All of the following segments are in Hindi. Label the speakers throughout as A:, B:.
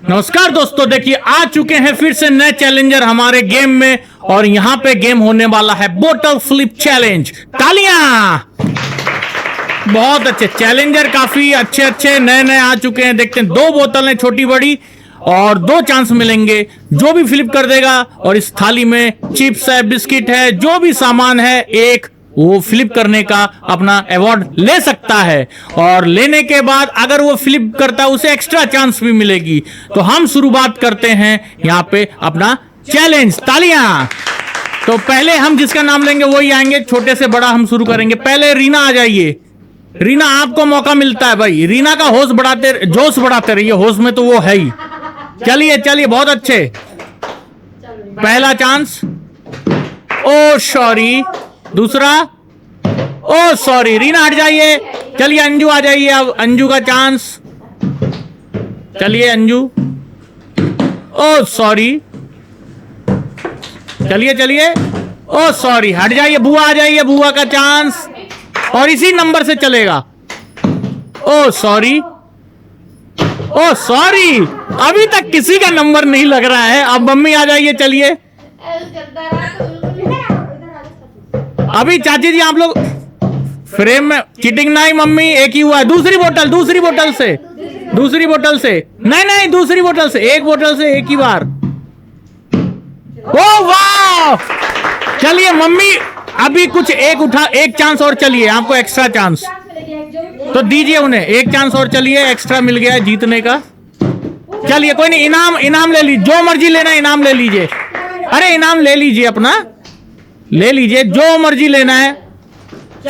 A: नमस्कार दोस्तों, देखिए आ चुके हैं फिर से नए चैलेंजर हमारे गेम में। और यहाँ पे गेम होने वाला है बोतल फ्लिप चैलेंज। तालियां! बहुत अच्छे चैलेंजर, काफी अच्छे अच्छे नए नए आ चुके हैं। देखते हैं, 2 बोतल हैं छोटी बड़ी और 2 चांस मिलेंगे। जो भी फ्लिप कर देगा, और इस थाली में चिप्स है, बिस्किट है, जो भी सामान है, एक वो फ्लिप करने का अपना अवार्ड ले सकता है। और लेने के बाद अगर वो फ्लिप करता है उसे एक्स्ट्रा चांस भी मिलेगी। तो हम शुरुआत करते हैं यहाँ पे अपना चैलेंज। तालियां! तो पहले हम जिसका नाम लेंगे वही आएंगे, छोटे से बड़ा हम शुरू करेंगे। पहले रीना आ जाइए। रीना, आपको मौका मिलता है भाई। रीना का जोश बढ़ाते रहिए, होश में तो वो है ही। चलिए चलिए, बहुत अच्छे। पहला चांस, ओ सॉरी। दूसरा, ओ सॉरी। रीना हट जाइए। चलिए अंजू आ जाइए। अब अंजू का चांस। चलिए अंजू। ओ सॉरी। चलिए चलिए। ओ सॉरी, हट जाइए। बुआ आ जाइए, बुआ का चांस। और इसी नंबर से चलेगा। ओ सॉरी। ओ सॉरी, अभी तक किसी का नंबर नहीं लग रहा है। अब मम्मी आ जाइए। चलिए अभी चाची जी, आप लोग फ्रेम में। चीटिंग नहीं मम्मी, एक ही हुआ है। दूसरी बोतल से नहीं नहीं, दूसरी बोतल से। एक बोतल से एक ही बार। ओ वाह! चलिए मम्मी, अभी कुछ एक चांस और। चलिए, आपको एक्स्ट्रा चांस तो दीजिए उन्हें। एक चांस और। चलिए, एक्स्ट्रा मिल गया है जीतने का। चलिए कोई नहीं, इनाम ले लीजिए। जो मर्जी लेना इनाम ले लीजिए। अरे इनाम ले लीजिए, अपना ले लीजिए, जो मर्जी लेना है।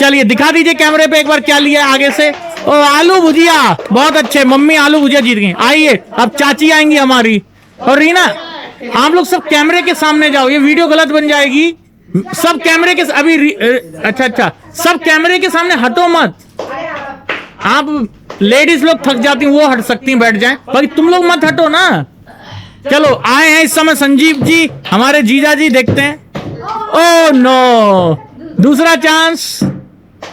A: चलिए दिखा दीजिए कैमरे पे एक बार क्या लिया आगे से। ओ आलू भुजिया, बहुत अच्छे। मम्मी आलू भुजिया जीत गई। आइए, अब चाची आएंगी हमारी। और रीना, आप लोग सब कैमरे के सामने जाओ, ये वीडियो गलत बन जाएगी। सब कैमरे के अच्छा, सब कैमरे के सामने हटो मत। आप लेडीज लोग थक जाती हैं, वो हट सकती हैं, बैठ जाएं। बाकी तुम लोग मत हटो ना। चलो, आए हैं इस समय संजीव जी, हमारे जीजा जी। देखते हैं। ओ नो, दूसरा चांस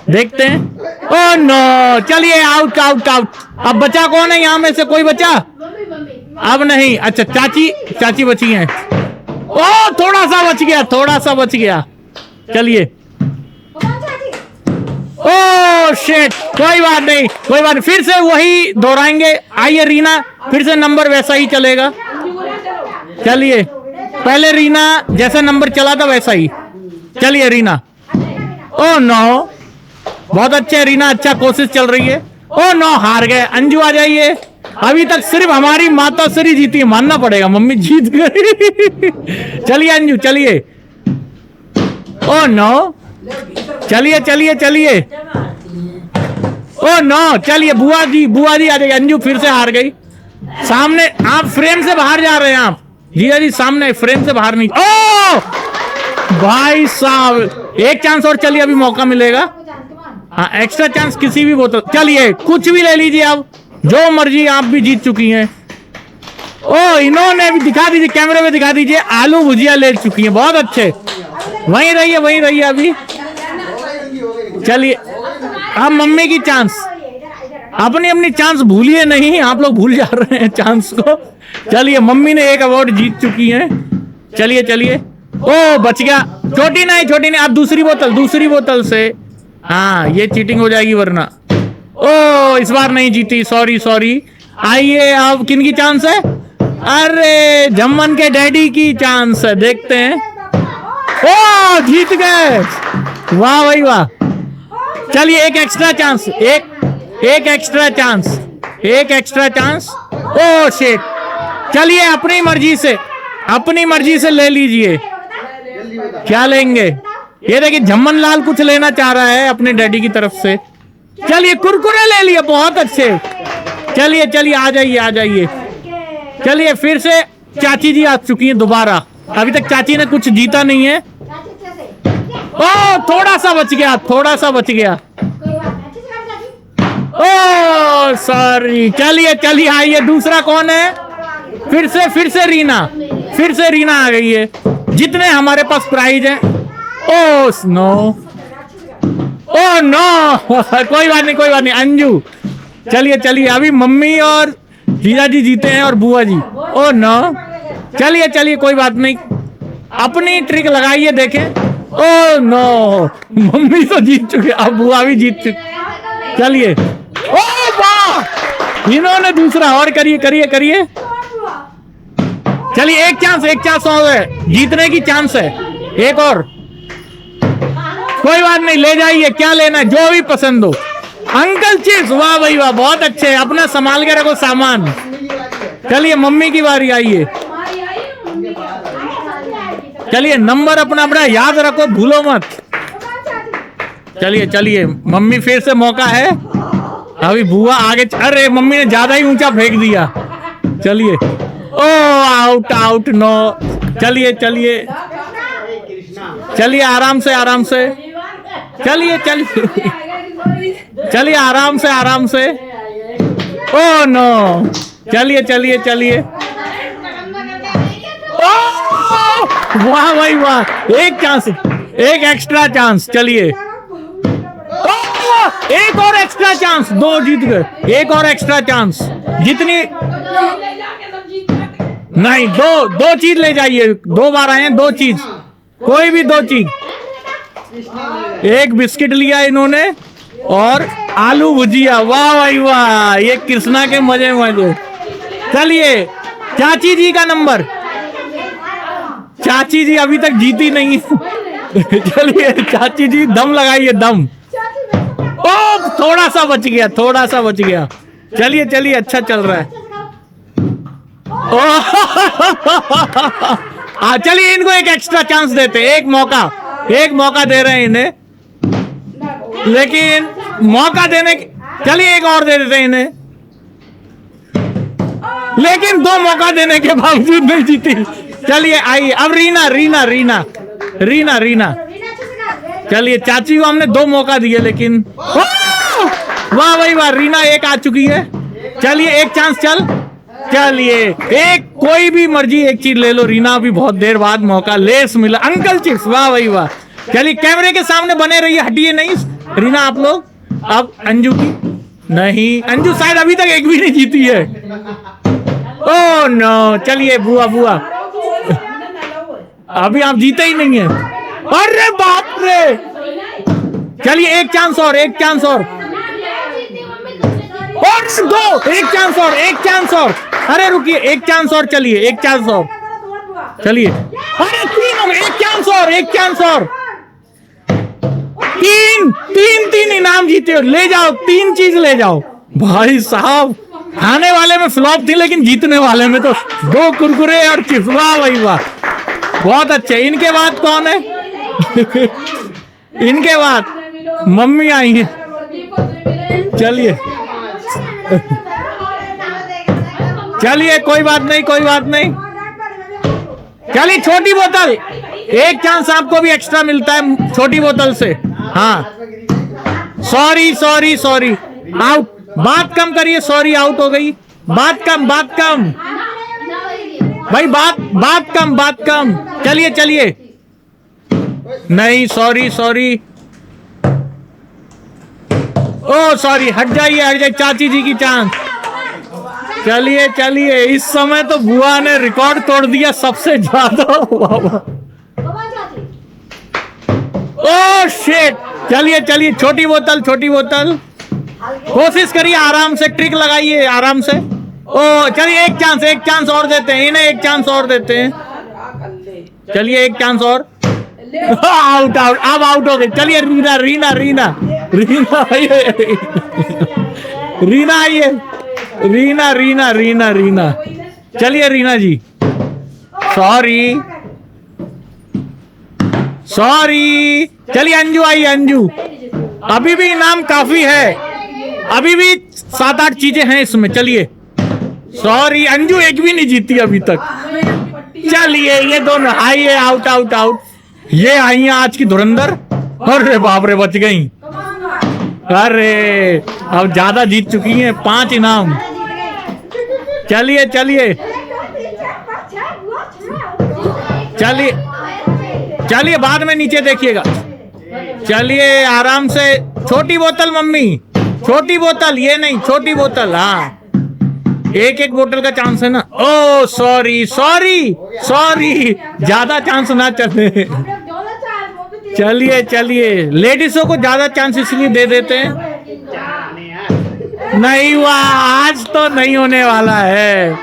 A: देखते हैं। ओ नो, चलिए आउट। अब बचा कौन है यहां में से? कोई बचा? अब नहीं। अच्छा, चाची बची हैं। ओ थोड़ा सा बच गया। चलिए। ओ शिट, कोई बात नहीं। फिर से वही दोहराएंगे। आइए रीना, फिर से नंबर वैसा ही चलेगा। चलिए, पहले रीना जैसा नंबर चला था वैसा ही। चलिए रीना। ओ नो, बहुत अच्छे रीना, अच्छा कोशिश चल रही है। ओ नो, हार गए। अंजू आ जाइए। अभी तक सिर्फ हमारी माता श्री जीती है, मानना पड़ेगा। मम्मी जीत गई। चलिए अंजू, चलिए। ओ नो, चलिए। ओ नो, चलिए बुआ जी आ जाइए। अंजू फिर से हार गई। सामने आप फ्रेम से बाहर जा रहे हैं। आप जीजा जी सामने, फ्रेम से बाहर नहीं। ओ भाई साहब, एक चांस और। चलिए, अभी मौका मिलेगा। हाँ, एक्स्ट्रा चांस किसी भी बोतल। चलिए, कुछ भी ले लीजिए आप, जो मर्जी। आप भी जीत चुकी हैं। ओ इन्होंने भी दिखा दीजिए, कैमरे में दिखा दीजिए। आलू भुजिया ले चुकी हैं, बहुत अच्छे। वहीं रहिए अभी। चलिए, अब मम्मी की चांस। अपनी चांस भूलिए नहीं, आप लोग भूल जा रहे हैं चांस को। चलिए, मम्मी ने एक अवार्ड जीत चुकी हैं। चलिए। ओ बच गया। छोटी नहीं। अब दूसरी बोतल से। हाँ, ये चीटिंग हो जाएगी वरना। ओ इस बार नहीं जीती, सॉरी। आइए, अब किन की चांस है? अरे जम्मन के डैडी की चांस है। देखते हैं। ओ जीत गए, वाह भाई वाह। चलिए, एक एक्स्ट्रा चांस। Oh shit. चलिए, अपनी मर्जी से ले लीजिए। क्या लेंगे? ये देखिए, झम्मन लाल कुछ लेना चाह रहा है अपने डैडी की तरफ से। चलिए, कुरकुरे ले लिए, बहुत अच्छे। चलिए आ जाइए। चलिए, फिर से चाची जी आ चुकी हैं दोबारा। अभी तक चाची ने कुछ जीता नहीं है। ओ थोड़ा सा बच गया। ओ सॉरी। चलिए आइए। दूसरा कौन है? फिर से रीना आ गई है। जितने हमारे पास प्राइज हैं। ओ नो, कोई बात नहीं। अंजू, चलिए अभी मम्मी और जीजा जी जीते हैं और बुआ जी, ओ नो। चलिए चलिए कोई बात नहीं, अपनी ट्रिक लगाइए देखें। ओ नो, मम्मी तो जीत चुके, अब बुआ भी जीत चुकी। चलिए, ओ वाह, इन्होंने दूसरा और करिए करिए करिए। चलिए एक चांस और है, जीतने की चांस है, एक और। कोई बात नहीं, ले जाइए, क्या लेना है, जो भी पसंद हो। अंकल चिप्स, वाह भाई वाह, बहुत अच्छे, अपना संभाल के रखो सामान। चलिए मम्मी की बारी, आइए। चलिए नंबर अपना अपना याद रखो, भूलो मत। चलिए चलिए, मम्मी फिर से मौका है, अभी बुआ आगे। अरे मम्मी ने ज्यादा ही ऊंचा फेंक दिया। चलिए, ओ आउट आउट, नो। चलिए चलिए चलिए, आराम से आराम से, चलिए चलिए चलिए, आराम से आराम से। ओ नो, चलिए चलिए चलिए, वाह भाई वाह, एक चांस, एक एक्स्ट्रा चांस। चलिए, एक और एक्स्ट्रा चांस, 2 जीत गए, एक और एक्स्ट्रा चांस। जितनी नहीं, दो चीज ले जाइए, 2 बार आए हैं, 2 चीज, कोई भी 2 चीज। एक बिस्किट लिया इन्होंने और आलू भुजिया, वाह भाई वाह, ये कृष्णा के मजे मजे। चलिए, चाची जी का नंबर, चाची जी अभी तक जीती नहीं। चलिए चाची जी, दम लगाइए, दम। ओ थोड़ा सा बच गया, थोड़ा सा बच गया। चलिए चलिए, अच्छा चल रहा है। चलिए इनको एक एक्स्ट्रा चांस देते, एक मौका दे रहे हैं इन्हें, लेकिन मौका देने चलिए एक और दे देते हैं इन्हें, लेकिन 2 मौका देने के बावजूद नहीं जीती। चलिए आइए, अब रीना रीना रीना रीना रीना। चलिए, चाची को हमने 2 मौका दिए, लेकिन वाह भाई वाह, रीना एक आ चुकी है। चलिए एक चांस, चलिए एक, कोई भी मर्जी एक चीज ले लो, रीना भी बहुत देर बाद मौका, लेस मिला, अंकल चिप्स, वाह भाई वाह। चलिए कैमरे के सामने बने रहिए, हटिए नहीं रीना आप लोग। अब अंजू की, नहीं अंजू शायद अभी तक एक भी नहीं जीती है। ओ नो, चलिए बुआ, अभी आप जीते ही नहीं है। अरे बाप रे, चलिए एक चांस और, एक चांस और 2, एक चांस और, अरे रुकिए, एक चांस और, चलिए एक चांस और, चलिए। अरे 3, एक चांस और, 3 इनाम जीते हो, ले जाओ, 3 चीज ले जाओ। भाई साहब, खाने वाले में फ्लॉप थी, लेकिन जीतने वाले में तो 2 कुरकुरे और चिप्स, वाह भाई वाह, बहुत अच्छे। इनके बाद कौन है? इनके बाद मम्मी आई है। चलिए चलिए, कोई बात नहीं। चलिए छोटी बोतल, एक चांस आपको भी एक्स्ट्रा मिलता है छोटी बोतल से। हाँ, सॉरी, आउट, बात कम करिए, सॉरी आउट हो गई। बात कम भाई, बात कम। चलिए नहीं, सॉरी, ओ सॉरी, हट जाइए, चाची जी की चांस। चलिए, इस समय तो बुआ ने रिकॉर्ड तोड़ दिया सबसे ज्यादा। ओ शिट, चलिए, छोटी बोतल, कोशिश करिए, आराम से ट्रिक लगाइए, आराम से। ओ चलिए, एक चांस और देते हैं इन्हें, एक चांस और देते हैं। चलिए एक चांस और, आउट, अब आउट हो गए। चलिए रीना आइए, रीना। चलिए रीना जी, सॉरी। चलिए अंजू आई, अभी भी इनाम काफी है, अभी भी 7-8 चीजें हैं इसमें। चलिए, सॉरी अंजू एक भी नहीं जीती अभी तक। चलिए ये दोनों आइए, आउट। ये आई हैं आज की धुरंधर। अरे बाप रे, बच गई। अरे अब ज्यादा जीत चुकी हैं, 5 इनाम। चलिए बाद में नीचे देखिएगा। चलिए आराम से, छोटी बोतल मम्मी, छोटी बोतल, ये नहीं, छोटी बोतल। हाँ एक एक बोतल का चांस है ना। ओ सॉरी सॉरी सॉरी, ज्यादा चांस ना चले। चलिए चलिए, लेडीजों को ज्यादा चांस इसलिए दे देते हैं। नहीं हुआ, आज तो नहीं होने वाला है।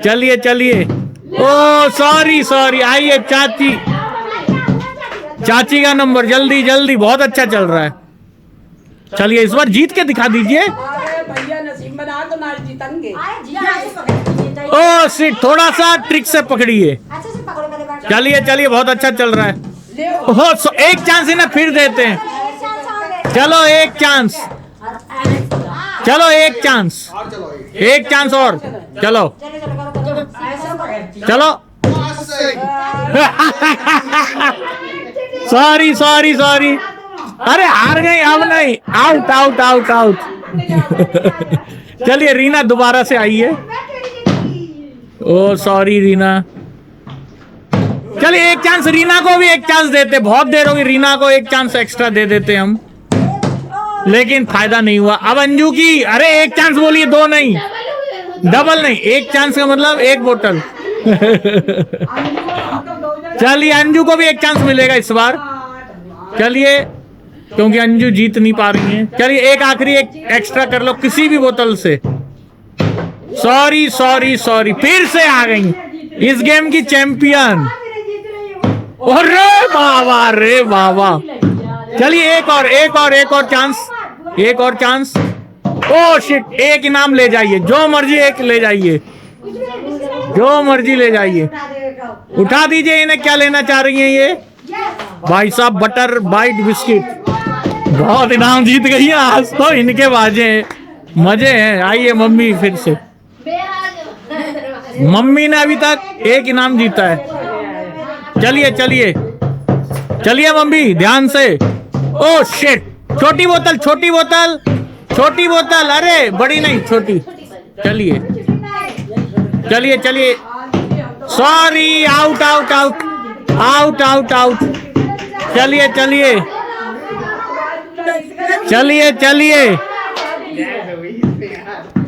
A: चलिए चलिए, ओ सॉरी सॉरी, आइए चाची, चाची का नंबर, जल्दी जल्दी, बहुत अच्छा चल रहा है। चलिए इस बार जीत के दिखा दीजिए।
B: भैया नसीब बना तो ना जीतेंगे।
A: ओ सिट, थोड़ा सा ट्रिक से पकड़िए। चलिए चलिए, बहुत अच्छा चल रहा है। ओहो, एक चांस इन्हें फिर देते हैं। चलो एक चांस, चलो एक चांस, एक चांस और, चलो चलो। सॉरी सॉरी सॉरी, अरे हार गई, अब नहीं, आउट आउट आउट आउट। चलिए रीना दोबारा से आइए। ओ सॉरी रीना, चलिए एक चांस, रीना को भी एक चांस देते, बहुत देर होगी, रीना को एक चांस एक्स्ट्रा दे देते हम, लेकिन फायदा नहीं हुआ। अब अंजू की, अरे एक चांस बोलिए, दो नहीं, डबल नहीं, एक चांस का मतलब एक बोतल। चलिए अंजू को भी एक चांस मिलेगा इस बार। चलिए, क्योंकि अंजू जीत नहीं पा रही है। चलिए एक आखिरी, एक एक्स्ट्रा कर लो किसी भी बोतल से। सॉरी सॉरी सॉरी, फिर से आ गई इस गेम की चैंपियन। अरे बाबा रे बाबा। चलिए एक और, एक और, एक और चांस, एक और चांस। ओ शिट, एक इनाम ले जाइए, जो मर्जी एक ले जाइए, जो मर्जी ले जाइए। उठा दीजिए इन्हें, क्या लेना चाह रही हैं ये भाई साहब? Butter bite biscuit. बहुत इनाम जीत गई है आज तो, इनके बाजे हैं, मजे हैं। आइए मम्मी फिर से, मम्मी ने अभी तक एक इनाम जीता है। चलिए चलिए चलिए मम्मी, ध्यान से। ओ शिट, छोटी बोतल, छोटी बोतल, छोटी बोतल, अरे बड़ी नहीं, छोटी। चलिए चलिए चलिए, sorry, out out out out out out. चलिए चलिए चलिए चलिए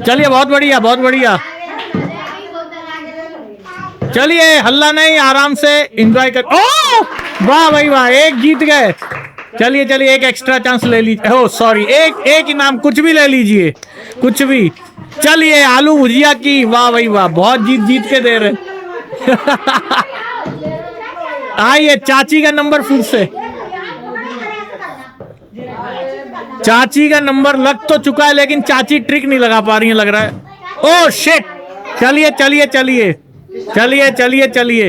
A: चलिए, बहुत बढ़िया बहुत बढ़िया। चलिए हल्ला नहीं, आराम से एंजॉय कर। ओ वाह भाई वाह, एक जीत गए। चलिए चलिए, एक एक्स्ट्रा चांस ले लीजिए। ओ सॉरी, एक इनाम, कुछ भी ले लीजिए, कुछ भी। चलिए आलू भुजिया की, वाह भाई वाह, बहुत जीत जीत के दे रहे। आइए चाची का नंबर फिर से, चाची का नंबर लग तो चुका है, लेकिन चाची ट्रिक नहीं लगा पा रही है लग रहा है। ओ शिट, चलिए चलिए चलिए चलिए चलिए चलिए,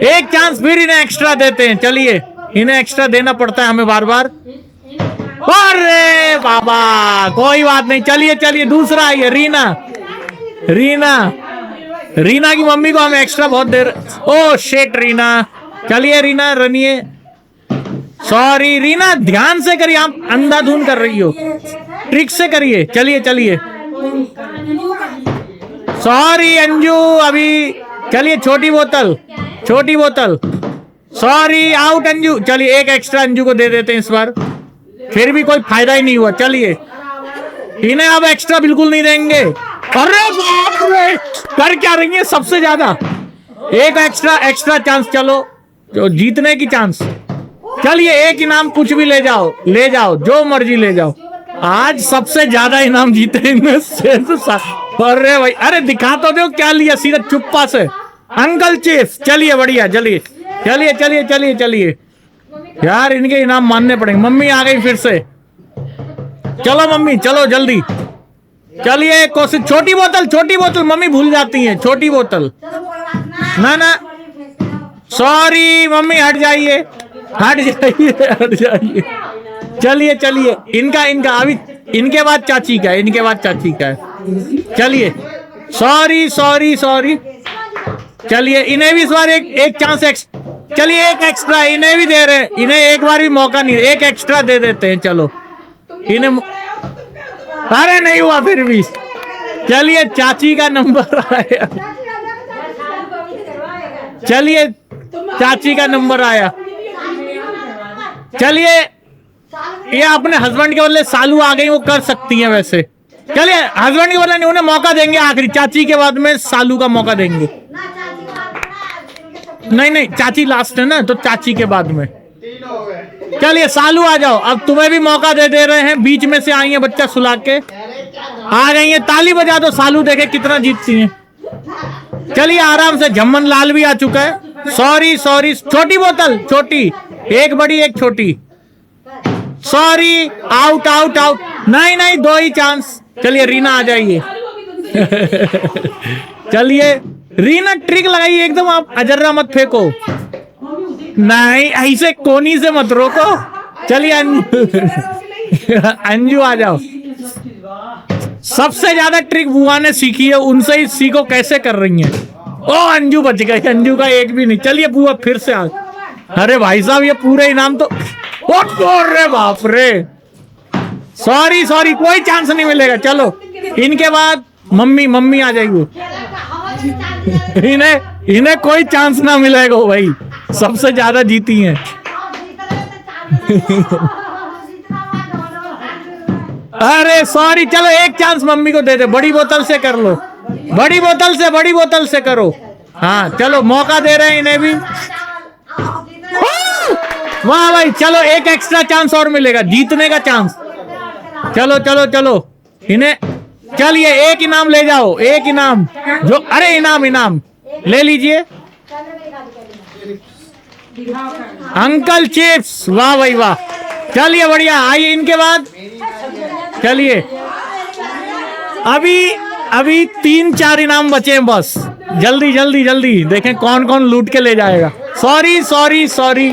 A: एक चांस फिर इन्हें एक्स्ट्रा देते हैं। चलिए, इन्हें एक्स्ट्रा देना पड़ता है हमें बार बार। अरे बाबा, कोई बात नहीं। चलिए चलिए, दूसरा आइए, रीना, रीना, रीना की मम्मी को हम एक्स्ट्रा बहुत देर। ओ शिट रीना, चलिए रीना रनिए। सॉरी रीना, ध्यान से करिए, आप अंधाधुन कर रही हो, ट्रिक से करिए। चलिए चलिए, सॉरी अंजू, अभी चलिए, छोटी बोतल, छोटी बोतल, सॉरी, आउट अंजू। चलिए एक एक्स्ट्रा अंजू को दे देते हैं इस बार, फिर भी कोई फायदा ही नहीं हुआ। चलिए, इन्हें अब एक्स्ट्रा बिल्कुल नहीं देंगे। अरे बाप रे, कर क्या रही है सबसे ज्यादा? एक एक्स्ट्रा, एक्स्ट्रा चांस, चलो जो जीतने की चांस। चलिए एक इनाम, कुछ भी ले जाओ, ले जाओ, जो मर्जी ले जाओ। आज सबसे ज्यादा इनाम जीते इनमें से। अरे भाई, अरे दिखा तो दो क्या लिया, सीधा चुप्पा से अंकल चिप्स। चलिए बढ़िया, चलिए चलिए चलिए चलिए चलिए, यार इनके इनाम मानने पड़ेंगे। मम्मी आ गई फिर से, चलो मम्मी चलो जल्दी। चलिए कोशिश, छोटी बोतल, छोटी बोतल, मम्मी भूल जाती हैं, छोटी बोतल। ना ना, सॉरी मम्मी, हट जाइए, हट जाइए, हट जाइए। चलिए चलिए, इनका इनका अभी, इनके बाद चाची का, इनके बाद चाची का है। चलिए, सॉरी सॉरी सॉरी। चलिए इन्हें भी इस बार एक चांस चलिए एक एक्स्ट्रा इन्हें भी दे रहे हैं, इन्हें एक बार भी मौका नहीं, एक एक्स्ट्रा दे देते हैं। चलो इन्हें, अरे नहीं हुआ फिर भी। चलिए चाची का नंबर आया, चलिए चाची का नंबर आया। चलिए, ये अपने हस्बैंड के बदले सालू आ गई, वो कर सकती हैं वैसे। चलिए हस्बैंड के बदले नहीं, उन्हें मौका देंगे आखिरी, चाची के बाद में सालू का मौका देंगे। नहीं नहीं, चाची लास्ट है ना, तो चाची के बाद में। चलिए सालू आ जाओ, अब तुम्हें भी मौका दे रहे हैं, बीच में से आई है बच्चा सुला के आ गई है, ताली बजा दो, सालू देखे कितना जीतती हैं। चलिए आराम से, झम्मन लाल भी आ चुका है। सॉरी सॉरी, छोटी बोतल, छोटी, एक बड़ी एक छोटी, सॉरी, आउट आउट आउट, नहीं नहीं, दो ही चांस। चलिए रीना आ जाइए। चलिए रीना ट्रिक लगाइए एकदम, आप अजर्रा मत फेंको, नहीं ऐसे कोनी से मत रोको। चलिए अंजू आ जाओ। सबसे ज्यादा ट्रिक बुआ ने सीखी है, उनसे ही सीखो कैसे कर रही हैं। ओ अंजू बच गई, अंजू का एक भी नहीं। चलिए बुआ फिर से आ, अरे भाई साहब ये पूरे इनाम तो, रे बाप रे, सॉरी सॉरी, कोई चांस नहीं मिलेगा। चलो इनके बाद मम्मी आ जाइए। इन्हें कोई चांस ना मिलेगा भाई, सबसे ज्यादा जीती हैं। अरे सॉरी, चलो एक चांस मम्मी को दे दे, बड़ी बोतल से कर लो, बड़ी बोतल से करो। हाँ चलो मौका दे रहे हैं इन्हें भी। वाह भाई, चलो एक एक्स्ट्रा चांस और मिलेगा, जीतने का चांस। चलो चलो चलो इन्हें, चलिए एक इनाम ले जाओ, एक इनाम जो, अरे इनाम ले लीजिए, अंकल चिप्स। वाह भाई वाह, चलिए बढ़िया। आइए इनके बाद, चलिए अभी 3-4 इनाम बचे हैं बस, जल्दी जल्दी जल्दी देखें कौन कौन लूट के ले जाएगा। सॉरी सॉरी सॉरी,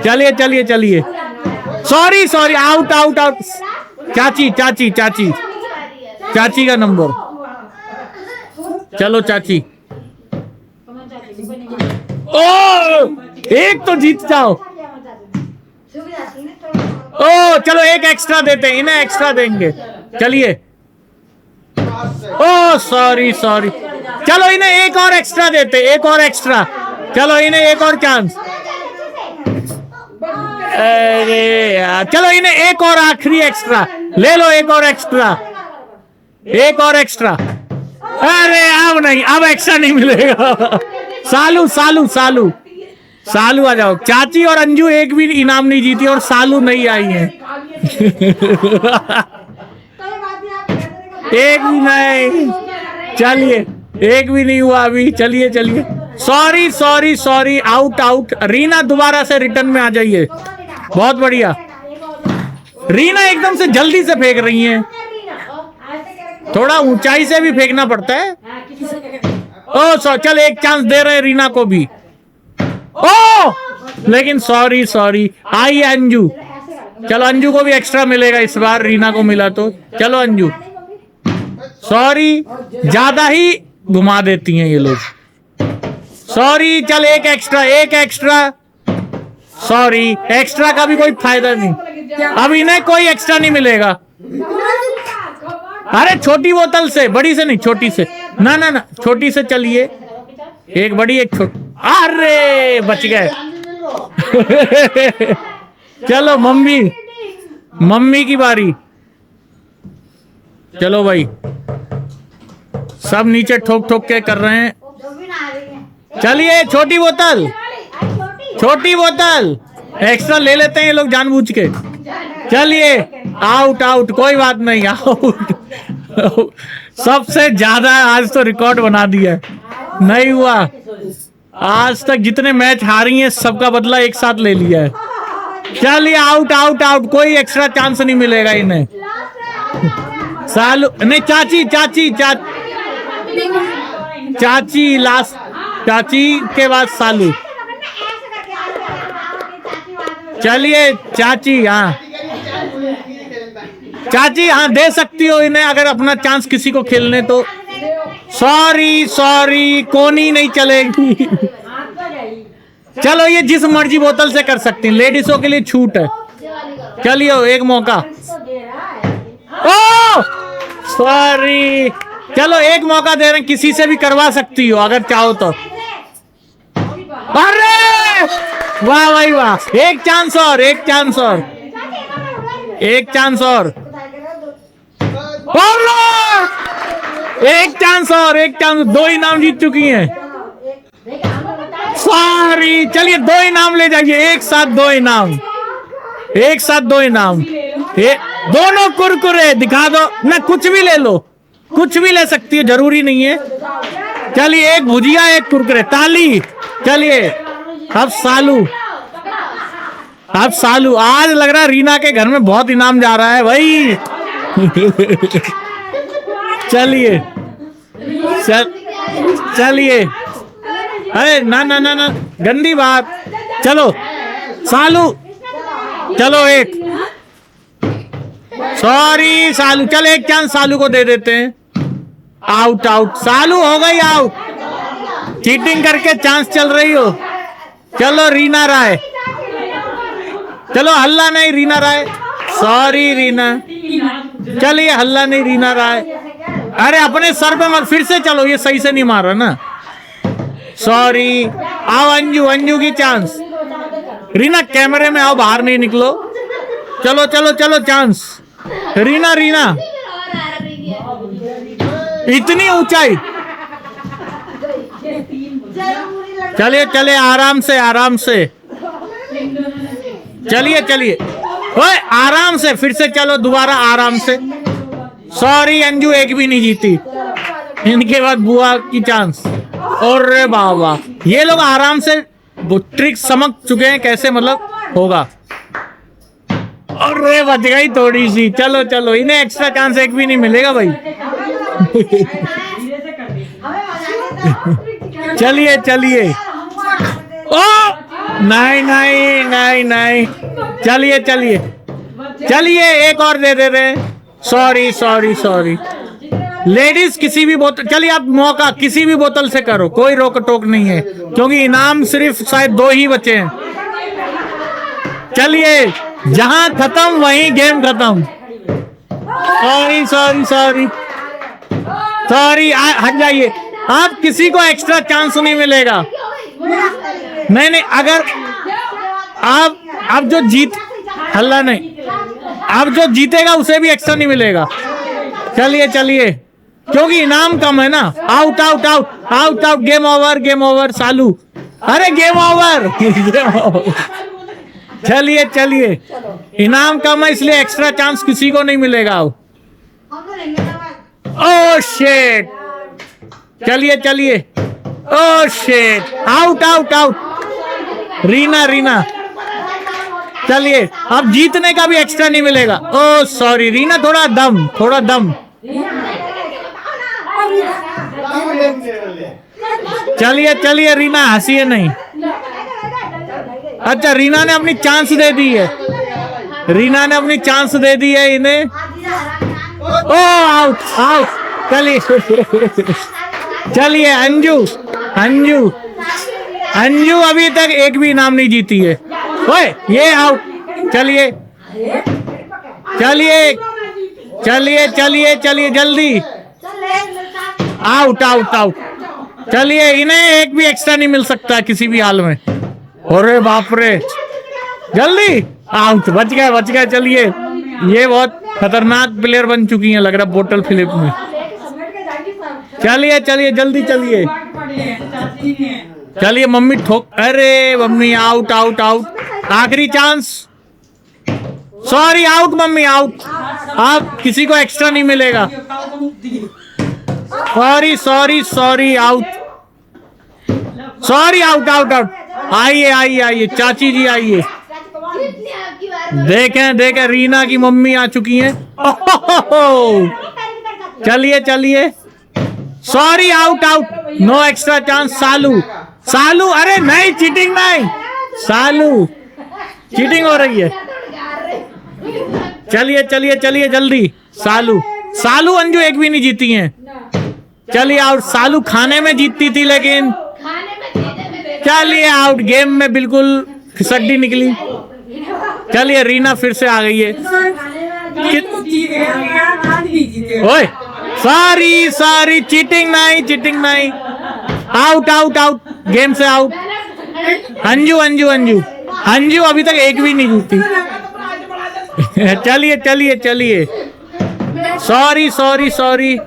A: चलिए चलिए चलिए, sorry sorry, out out out. चाची चाची चाची चाची का नंबर, चलो चाची। ओ एक तो जीत जाओ। ओ चलो एक एक्स्ट्रा देते हैं, इन्हें एक्स्ट्रा देंगे। चलिए, ओ सॉरी सॉरी, चलो इन्हें एक और एक्स्ट्रा देते, एक और एक्स्ट्रा, चलो इन्हें एक और चांस। अरे यार, चलो इन्हें एक और आखिरी एक्स्ट्रा ले लो, एक और एक्स्ट्रा, एक और एक्स्ट्रा। अरे अब नहीं, अब एक्स्ट्रा नहीं मिलेगा। सालू सालू सालू सालू आ जाओ। चाची और अंजू एक भी इनाम नहीं जीती और सालू नहीं आई है। एक भी नहीं, चलिए एक भी नहीं हुआ अभी। चलिए चलिए, sorry sorry sorry, out out. Reena दोबारा से रिटर्न में आ जाइए, बहुत बढ़िया। रीना एकदम से जल्दी से फेंक रही हैं, थोड़ा ऊंचाई से भी फेंकना पड़ता है। ओ चल एक चांस दे रहे हैं रीना को भी। ओ लेकिन सॉरी सॉरी, आई अंजू। चलो अंजू को भी एक्स्ट्रा मिलेगा इस बार, रीना को मिला तो। चलो अंजू, सॉरी, ज्यादा ही घुमा देती हैं ये लोग। सॉरी, चल एक एक्स्ट्रा, एक एक्स्ट्रा। सॉरी, एक्स्ट्रा का भी कोई फायदा नहीं, अब इन्हें कोई एक्स्ट्रा नहीं मिलेगा। अरे छोटी बोतल से, बड़ी से नहीं, छोटी से। ना ना ना, छोटी से। चलिए एक बड़ी एक छोटी। अरे बच गए। चलो मम्मी की बारी। चलो भाई, सब नीचे ठोक ठोक के कर रहे हैं। चलिए छोटी बोतल, छोटी बोतल एक्स्ट्रा ले लेते हैं ये लोग जानबूझ के। चलिए आउट आउट, कोई बात नहीं, आउट। सबसे ज्यादा आज तो रिकॉर्ड बना दिया, नहीं हुआ आज तक जितने मैच हारी हैं सबका बदला एक साथ ले लिया है। चलिए आउट आउट आउट, कोई एक्स्ट्रा चांस नहीं मिलेगा इन्हें। सालू नहीं, चाची चाची चाची लास्ट, चाची के बाद सालू। चलिए चाची, हाँ चाची, हाँ दे सकती हो इन्हें अगर अपना चांस किसी को खेलने तो। सॉरी सॉरी, कोनी नहीं चलेगी। चलो ये जिस मर्जी बोतल से कर सकती हैं, लेडीजों के लिए छूट है। चलिए एक मौका। ओ सॉरी, चलो एक मौका दे रहे हैं, किसी से भी करवा सकती हो अगर चाहो तो। अरे वाह भाई वाह, एक चांस और, एक चांस और, एक चांस और। और एक चांस और, एक चांस, 2 इनाम जीत चुकी हैं। सॉरी, चलिए 2 इनाम ले जाइए, एक साथ 2 इनाम, एक साथ 2 इनाम। ये दोनों कुरकुरे दिखा दो ना, कुछ भी ले लो, कुछ भी ले सकती है, जरूरी नहीं है। चलिए एक भुजिया, एक कुरकुरे, ताली। चलिए अब सालू, अब सालू। आज लग रहा है रीना के घर में बहुत इनाम जा रहा है भाई। चलिए चलिए, अरे ना ना ना ना, गंदी बात। चलो सालू, चलो एक, सॉरी सालू, चल एक चांस सालू को दे देते हैं। आउट आउट, सालू हो गई आउट, चीटिंग करके चांस चल रही हो। चलो रीना राय, चलो हल्ला नहीं रीना राय, सॉरी रीना, चलिए हल्ला नहीं रीना राय। अरे अपने सर पे मत, फिर से चलो, ये सही से नहीं मार रहा ना, सॉरी। आओ अंजू, अंजू की चांस। रीना कैमरे में आओ, बाहर नहीं निकलो। चलो चलो चलो चांस, रीना रीना, इतनी ऊंचाई। चलिए चलिए, आराम से आराम से, चलिए चलिए, ओए आराम से, फिर से चलो दोबारा आराम से। सॉरी अंजू, एक भी नहीं जीती। इनके बाद बुआ की चांस। और रे बाबा, ये लोग आराम से ट्रिक समझ चुके हैं कैसे मतलब होगा। और रे बच गई थोड़ी सी। चलो चलो, इन्हें एक्स्ट्रा चांस एक भी नहीं मिलेगा भाई। चलिए चलिए, ओ नहीं नहीं नहीं नहीं, चलिए चलिए चलिए, एक और दे रहे हैं। सॉरी सॉरी सॉरी, लेडीज किसी भी बोतल, चलिए आप मौका किसी भी बोतल से करो, कोई रोक टोक नहीं है, क्योंकि इनाम सिर्फ शायद 2 ही बचे हैं। चलिए, जहां खत्म वहीं गेम खत्म। सॉरी सॉरी सॉरी सॉरी, हट जाइए। आप किसी को एक्स्ट्रा चांस नहीं मिलेगा। नहीं नहीं, अगर आप जो जीत, हल्ला नहीं, अब जो जीतेगा उसे भी एक्स्ट्रा नहीं मिलेगा। चलिए चलिए, क्योंकि इनाम कम है ना। Out out out out out, game over game over सालू। अरे गेम ओवर, गेम ओवर। चलिए चलिए, इनाम कम है इसलिए एक्स्ट्रा चांस किसी को नहीं मिलेगा। ओह शिट, चलिए चलिए, oh shit, out out out, Reena Reena. चलिए, अब जीतने का भी एक्स्ट्रा नहीं मिलेगा। ओह सॉरी रीना, थोड़ा दम, थोड़ा दम। चलिए चलिए रीना, हंसिए नहीं। अच्छा, रीना ने अपनी चांस दे दी है, रीना ने अपनी चांस दे दी है इन्हें। ओ आउट आउट, चलिए चलिए अंजू, अंजू अंजू अभी तक एक भी इनाम नहीं जीती है। ओए ये आउट, चलिए चलिए चलिए चलिए चलिए, जल्दी। आउट आउट आउट, चलिए, इन्हें एक भी एक्स्ट्रा नहीं मिल सकता किसी भी हाल में। अरे बाप रे, जल्दी आउट, बच गए बच गए। चलिए, ये बहुत खतरनाक प्लेयर बन चुकी हैं लग रहा है बोतल फिलिप में। चलिए चलिए जल्दी चलिए, चलिए मम्मी ठोक, अरे मम्मी आउट आउट आउट, आखिरी chance. Sorry out mummy out, आप किसी को एक्स्ट्रा नहीं मिलेगा। Sorry sorry sorry, out, sorry out out out. आइए आइए आइए, चाची जी आइए, देखें देखें, रीना की मम्मी आ चुकी हैं। चलिए चलिए, sorry out out, no extra chance. सालू सालू, अरे नहीं, चीटिंग नहीं, सालू चीटिंग हो रही है। चलिए चलिए चलिए जल्दी, सालू सालू अंजू एक भी नहीं जीती हैं। चलिए आउट, सालू खाने में जीतती थी लेकिन, चलिए आउट, गेम में बिल्कुल फिसड्डी निकली। चलिए रीना फिर से आ गई है। ओए सॉरी सॉरी, चीटिंग नहीं, चीटिंग नहीं, आउट आउट आउट, गेम से आउट। अंजू अंजू अंजू अंजू अभी तक एक भी नहीं जीती। चलिए चलिए चलिए, sorry sorry sorry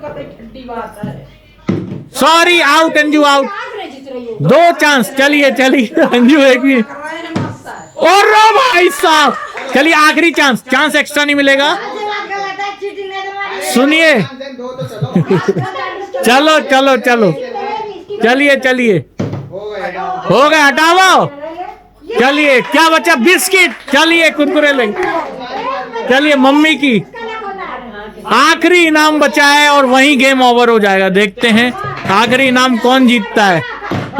A: sorry, out Anju, out. 2 chance, चलिए चलिए अंजू एक भी। और भाई साहब, चलिए आखिरी चांस, चांस एक्स्ट्रा नहीं मिलेगा। सुनिए, चलो चलो चलो, चलिए चलिए, हो गया, हटाओ। चलिए क्या बचा? बिस्किट। चलिए कुरकुरे लेंगे। चलिए मम्मी की आखिरी इनाम बचा है और वहीं गेम ओवर हो जाएगा। देखते हैं आखिरी इनाम कौन जीतता है।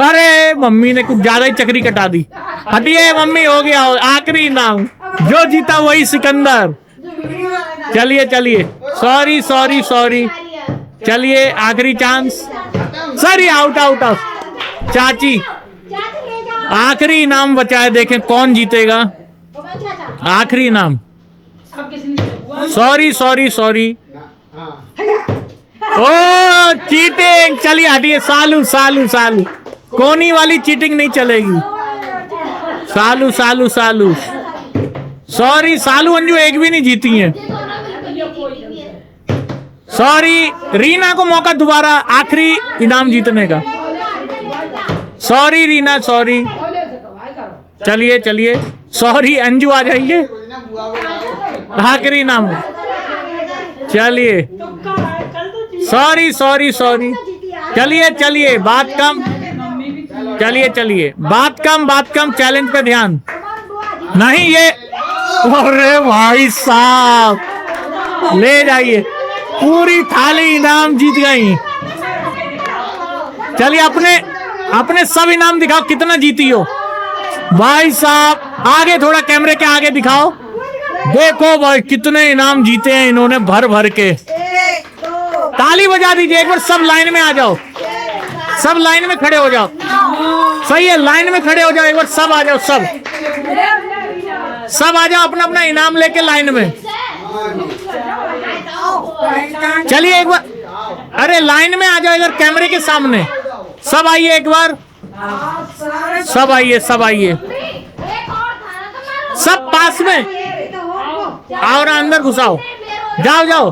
A: अरे मम्मी ने कुछ ज्यादा ही चक्री कटा दी। हटिए मम्मी, हो गया आखिरी इनाम, जो जीता वही सिकंदर। चलिए चलिए, सॉरी सॉरी सॉरी, चलिए आखिरी chance. Sorry, out out out. चाची, आखिरी इनाम बचा है, देखें कौन जीतेगा। आखिरी इनाम। सॉरी सॉरी सॉरी, ओ चीटिंग। चलिए हटिए, सालू सालू सालू, कोनी वाली चीटिंग नहीं चलेगी। सालू सालू सालू, सॉरी सालू अंजू एक भी नहीं जीती है। सॉरी, रीना को मौका दोबारा आखिरी इनाम जीतने का। Sorry Reena, sorry. चलिए चलिए, सॉरी अंजू आ जाइए, आखिरी इनाम। चलिए, सॉरी सॉरी सॉरी, चलिए चलिए, बात कम। चलिए चलिए, बात कम, चैलेंज पे ध्यान नहीं। ये अरे भाई साहब, ले जाइए, पूरी थाली इनाम जीत गई। चलिए अपने अपने सब इनाम दिखाओ, कितना जीती हो भाई साहब। आगे थोड़ा, कैमरे के आगे दिखाओ। देखो भाई कितने इनाम जीते हैं इन्होंने, भर भर के। ताली बजा दीजिए एक बार, सब लाइन में आ जाओ, सब लाइन में खड़े हो जाओ। सही है, लाइन में खड़े हो जाओ एक बार, सब आ जाओ, सब आ जाओ, अपना अपना इनाम लेके लाइन में। चलिए एक बार, अरे लाइन में आ जाओ इधर कैमरे के सामने, सब आइए एक बार, सब आइए, सब आइए, सब पास में और अंदर घुसाओ, जाओ जाओ।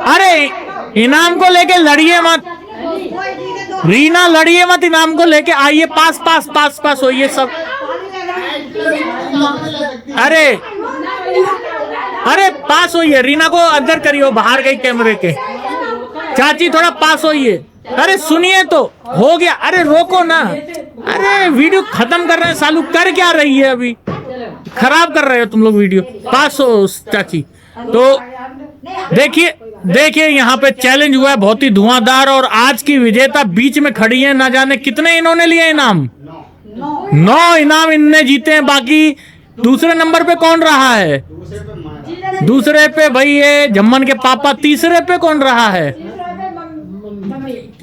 A: अरे इनाम को लेके लड़िए मत रीना, लड़िए मत, इनाम को लेके आइए, पास पास पास पास होइए सब। अरे अरे पास होइए, रीना को अंदर करिए, बाहर गई कैमरे के। चाची थोड़ा पास होइए। अरे सुनिए तो, हो गया। अरे रोको ना, अरे वीडियो खत्म कर रहे हैं सालू, कर क्या रही है अभी, खराब कर रहे हो तुम लोग वीडियो। पास हो चाची। तो देखिए देखिए, यहाँ पे चैलेंज हुआ है बहुत ही धुआंधार, और आज की विजेता बीच में खड़ी है। ना जाने कितने इन्होंने लिए इनाम, 9 इनाम इनने जीते हैं। बाकी दूसरे नंबर पे कौन रहा है? दूसरे पे भाई ये जम्मन के पापा। तीसरे पे कौन रहा है?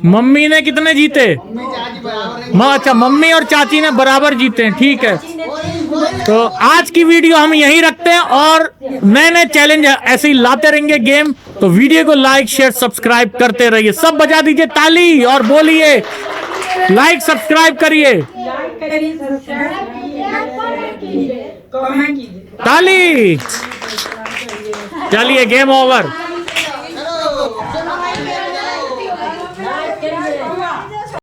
A: मम्मी ने कितने जीते? अच्छा, मम्मी और चाची ने बराबर जीते हैं, ठीक है। तो आज की वीडियो हम यहीं रखते हैं, और नए नए चैलेंज ऐसे ही लाते रहेंगे गेम। तो वीडियो को लाइक शेयर सब्सक्राइब करते रहिए। सब बजा दीजिए ताली और बोलिए लाइक सब्सक्राइब करिए, ताली। चलिए गेम ओवर।